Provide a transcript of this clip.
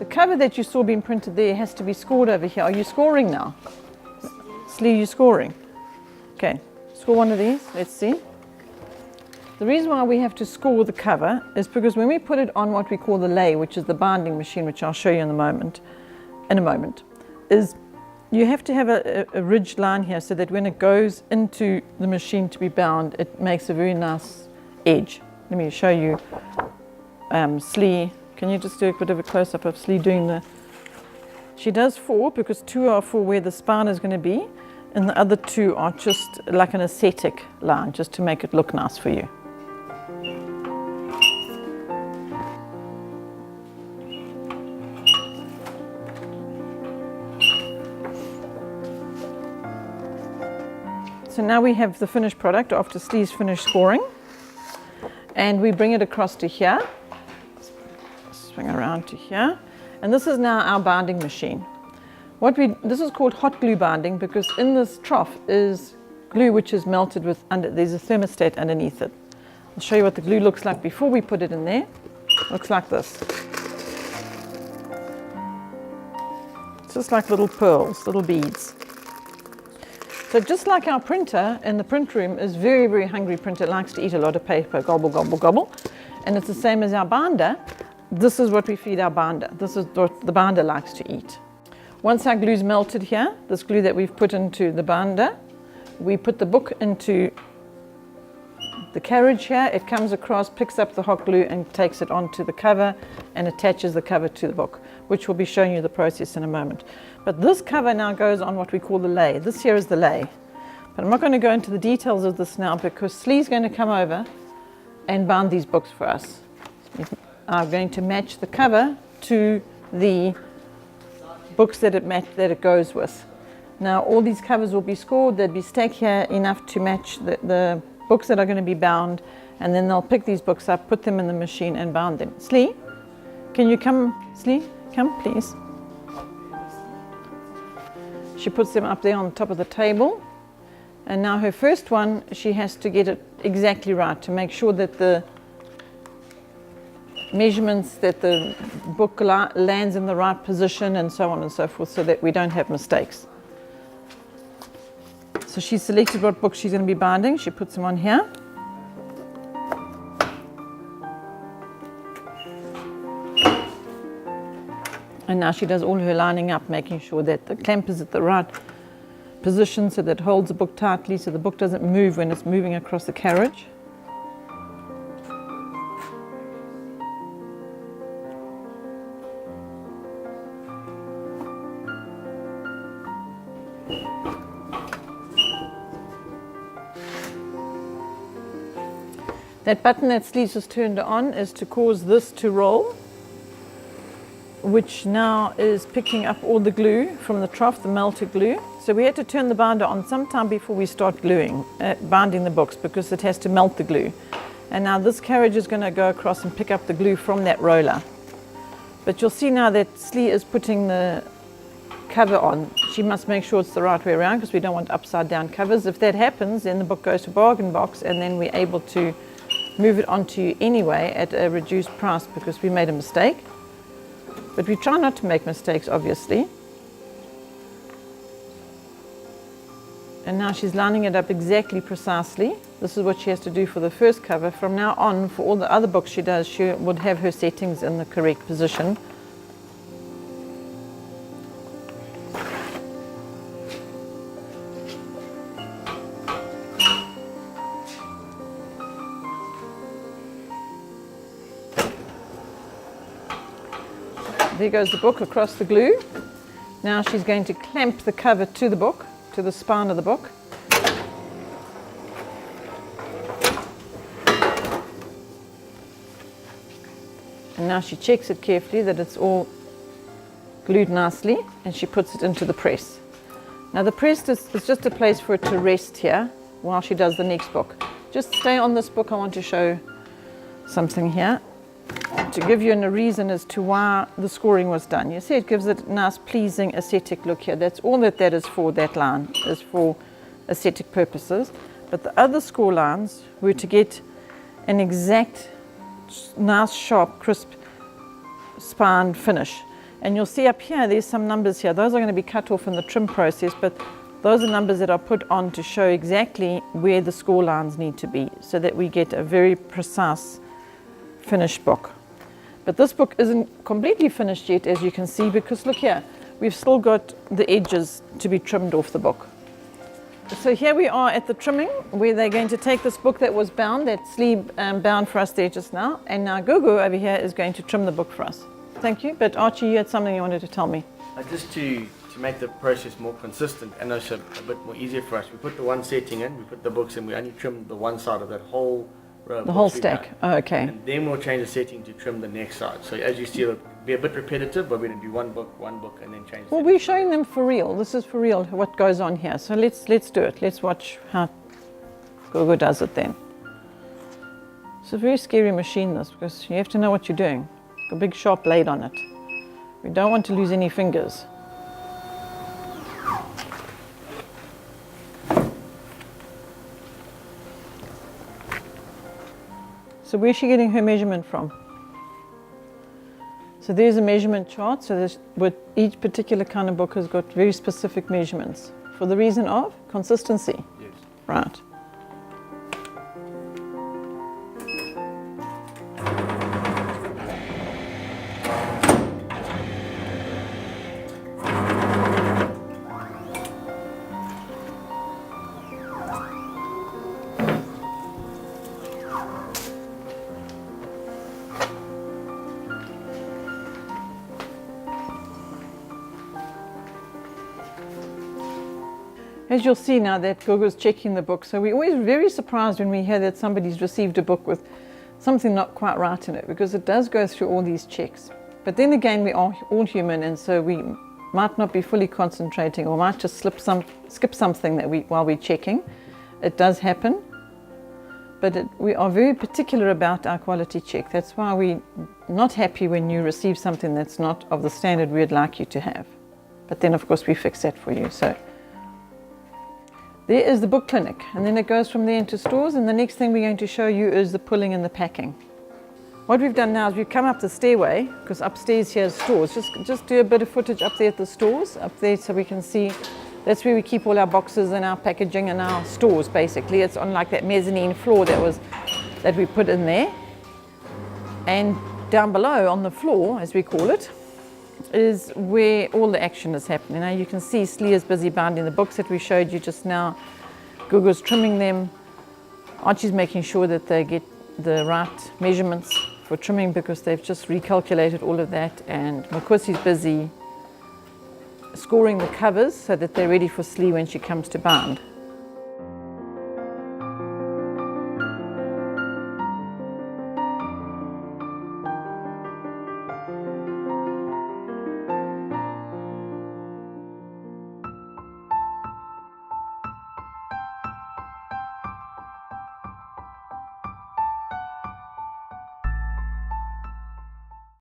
The cover that you saw being printed there has to be scored over here. Are you scoring now? Slee, you scoring? Okay, score one of these. Let's see. The reason why we have to score the cover is because when we put it on what we call the lay, which is the binding machine, which I'll show you in a moment, is you have to have a ridged line here so that when it goes into the machine to be bound, it makes a very nice edge. Let me show you Slee. Can you just do a bit of a close-up of Slee doing the... She does 4 because 2 are for where the spine is going to be, and the other 2 are just like an aesthetic line, just to make it look nice for you. So now we have the finished product after Slee's finished scoring, and we bring it across to here. Swing around to here, and this is now our binding machine. This is called hot glue binding because in this trough is glue which is melted with there's a thermostat underneath it. I'll show you what the glue looks like before we put it in there. It looks like this. It's just like little pearls, little beads. So just like our printer in the print room is very, very hungry printer, likes to eat a lot of paper, gobble, gobble, gobble, and it's the same as our binder. This is what we feed our binder. This is what the binder likes to eat. Once our glue's melted here, this glue that we've put into the binder, we put the book into the carriage here. It comes across, picks up the hot glue and takes it onto the cover and attaches the cover to the book, which will be showing you the process in a moment. But this cover now goes on what we call the lay. This here is the lay. But I'm not going to go into the details of this now because Slee's going to come over and bind these books for us. We are going to match the cover to the books that it goes with. Now all these covers will be scored. They'll be stacked here enough to match the books that are going to be bound, and then they'll pick these books up, put them in the machine and bound them. Slee, can you come? Slee, come please. She puts them up there on the top of the table, and now her first one, she has to get it exactly right to make sure that the measurements, that the book lands in the right position and so on and so forth, so that we don't have mistakes. So she's selected what book she's going to be binding. She puts them on here. And now she does all her lining up, making sure that the clamp is at the right position so that it holds the book tightly so the book doesn't move when it's moving across the carriage. That button that Slee's just turned on is to cause this to roll, which now is picking up all the glue from the trough, the melted glue. So we had to turn the binder on sometime before we start binding the books, because it has to melt the glue. And now this carriage is going to go across and pick up the glue from that roller. But you'll see now that Slee is putting the cover on. She must make sure it's the right way around because we don't want upside down covers. If that happens, then the book goes to bargain box, and then we're able to move it onto you anyway at a reduced price because we made a mistake. But we try not to make mistakes, obviously. And now she's lining it up exactly precisely. This is what she has to do for the first cover. From now on, for all the other books she does, she would have her settings in the correct position. There goes the book across the glue. Now she's going to clamp the cover to the book, to the spine of the book. And now she checks it carefully that it's all glued nicely, and she puts it into the press. Now the press is just a place for it to rest here while she does the next book. Just stay on this book. I want to show something here to give you a reason as to why the scoring was done. You see it gives it a nice pleasing aesthetic look here. That's all that is for. That line is for aesthetic purposes. But the other score lines were to get an exact, nice, sharp, crisp spine finish. And you'll see up here, there's some numbers here. Those are going to be cut off in the trim process, but those are numbers that are put on to show exactly where the score lines need to be so that we get a very precise finished book. But this book isn't completely finished yet, as you can see, because look here, we've still got the edges to be trimmed off the book. So here we are at the trimming, where they're going to take this book that was bound, that sleeve bound for us there just now, and now Gugu over here is going to trim the book for us. Thank you, but Archie, you had something you wanted to tell me. Just to make the process more consistent and also a bit more easier for us, we put the one setting in, we put the books in, we only trim the one side of that whole row. The whole stack, oh, okay. And then we'll change the setting to trim the next side. So as you see, it'll be a bit repetitive, but we're going to do one book, and then change. Well, we're showing them for real. This is for real, what goes on here. So let's do it. Let's watch how Gugu does it then. It's a very scary machine, this, because you have to know what you're doing. It's got a big sharp blade on it. We don't want to lose any fingers. So where's she getting her measurement from? So there's a measurement chart. So with each particular kind of book has got very specific measurements for the reason of consistency. Yes. Right. As you'll see now that Gugu's checking the book, so we're always very surprised when we hear that somebody's received a book with something not quite right in it, because it does go through all these checks. But then again, we are all human, and so we might not be fully concentrating, or might just skip something that while we're checking. It does happen, but we are very particular about our quality check. That's why we're not happy when you receive something that's not of the standard we'd like you to have. But then of course we fix that for you. So there is the book clinic, and then it goes from there into stores, and the next thing we're going to show you is the pulling and the packing. What we've done now is we've come up the stairway, because upstairs here is stores. Just do a bit of footage up there at the stores, up there, so we can see. That's where we keep all our boxes and our packaging and our stores, basically. It's on like that mezzanine floor that we put in there. And down below on the floor, as we call it, is where all the action is happening. Now you can see Slee is busy binding the books that we showed you just now. Gugu's trimming them. Archie's making sure that they get the right measurements for trimming, because they've just recalculated all of that. And Makusi's busy scoring the covers so that they're ready for Slee when she comes to bind.